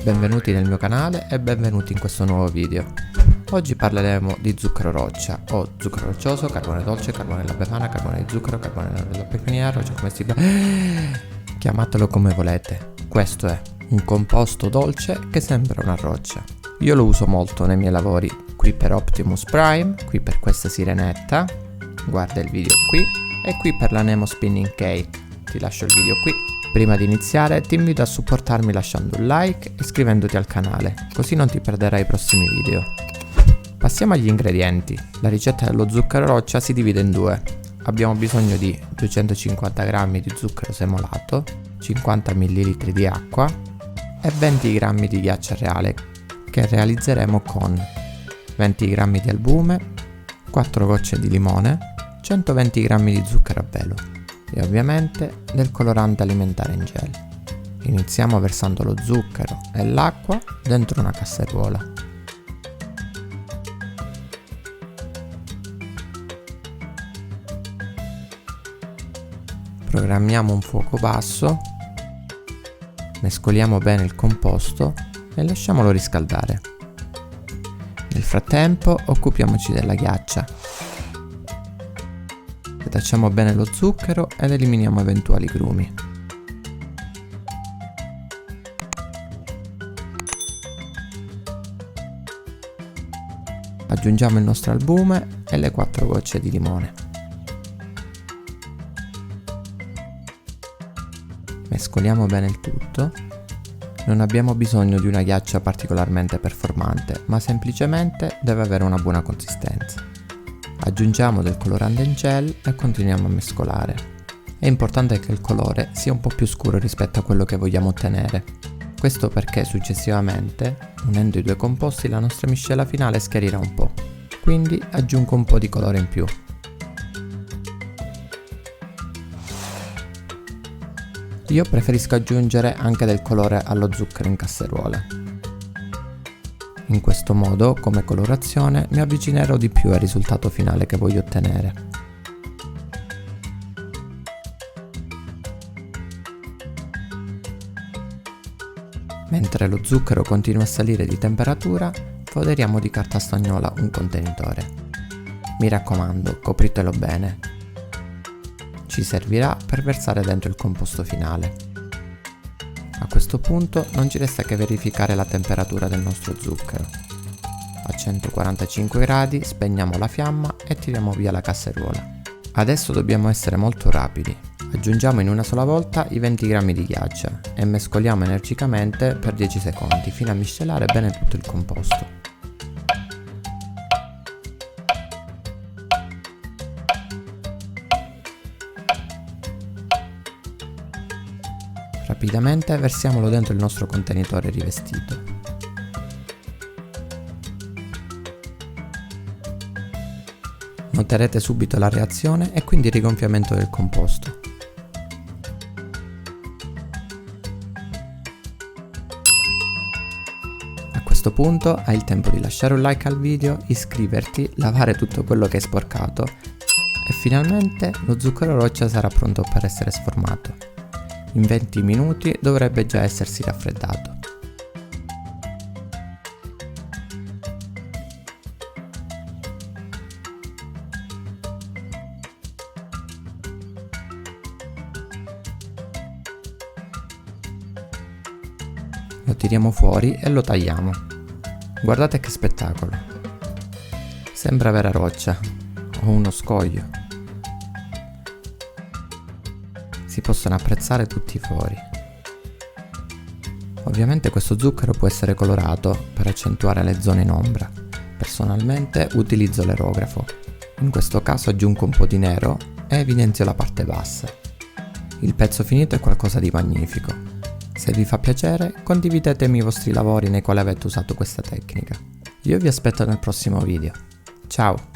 Benvenuti nel mio canale e benvenuti in questo nuovo video. Oggi parleremo di zucchero roccia o zucchero roccioso, carbone dolce, carbone della befana, carbone di zucchero, carbone della pecunia, roccia commestibile, chiamatelo come volete. Questo è un composto dolce che sembra una roccia. Io lo uso molto nei miei lavori, qui per Optimus Prime, qui per questa sirenetta, guarda il video qui, e qui per la Nemo Spinning Cake. Ti lascio il video qui. Prima di iniziare ti invito a supportarmi lasciando un like e iscrivendoti al canale, così non ti perderai i prossimi video. Passiamo agli ingredienti. La ricetta dello zucchero roccia si divide in due. Abbiamo bisogno di 250 g di zucchero semolato, 50 ml di acqua e 20 g di ghiaccio reale che realizzeremo con 20 g di albume, 4 gocce di limone, 120 g di zucchero a velo e ovviamente del colorante alimentare in gel. Iniziamo versando lo zucchero e l'acqua dentro una casseruola. Programmiamo un fuoco basso, mescoliamo bene il composto e lasciamolo riscaldare. Nel frattempo occupiamoci della ghiaccia. Setacciamo bene lo zucchero ed eliminiamo eventuali grumi. Aggiungiamo il nostro albume e le 4 gocce di limone. Mescoliamo bene il tutto. Non abbiamo bisogno di una ghiaccia particolarmente performante, ma semplicemente deve avere una buona consistenza. Aggiungiamo del colorante in gel e continuiamo a mescolare. È importante che il colore sia un po' più scuro rispetto a quello che vogliamo ottenere. Questo perché successivamente, unendo i due composti, la nostra miscela finale schiarirà un po'. Quindi aggiungo un po' di colore in più. Io preferisco aggiungere anche del colore allo zucchero in casseruola. In questo modo, come colorazione, mi avvicinerò di più al risultato finale che voglio ottenere. Mentre lo zucchero continua a salire di temperatura, foderiamo di carta stagnola un contenitore. Mi raccomando, copritelo bene. Ci servirà per versare dentro il composto finale. A questo punto non ci resta che verificare la temperatura del nostro zucchero. A 145 gradi spegniamo la fiamma e tiriamo via la casseruola. Adesso dobbiamo essere molto rapidi. Aggiungiamo in una sola volta i 20 g di ghiaccio e mescoliamo energicamente per 10 secondi fino a miscelare bene tutto il composto. Rapidamente versiamolo dentro il nostro contenitore rivestito. Noterete subito la reazione e quindi il rigonfiamento del composto. A questo punto hai il tempo di lasciare un like al video, iscriverti, lavare tutto quello che hai sporcato e finalmente lo zucchero roccia sarà pronto per essere sformato. In 20 minuti dovrebbe già essersi raffreddato. Lo tiriamo fuori e lo tagliamo. Guardate che spettacolo! Sembra vera roccia o uno scoglio. Si possono apprezzare tutti i fori. Ovviamente questo zucchero può essere colorato per accentuare le zone in ombra. Personalmente utilizzo l'aerografo. In questo caso aggiungo un po' di nero e evidenzio la parte bassa. Il pezzo finito è qualcosa di magnifico. Se vi fa piacere, condividetemi i vostri lavori nei quali avete usato questa tecnica. Io vi aspetto nel prossimo video. Ciao!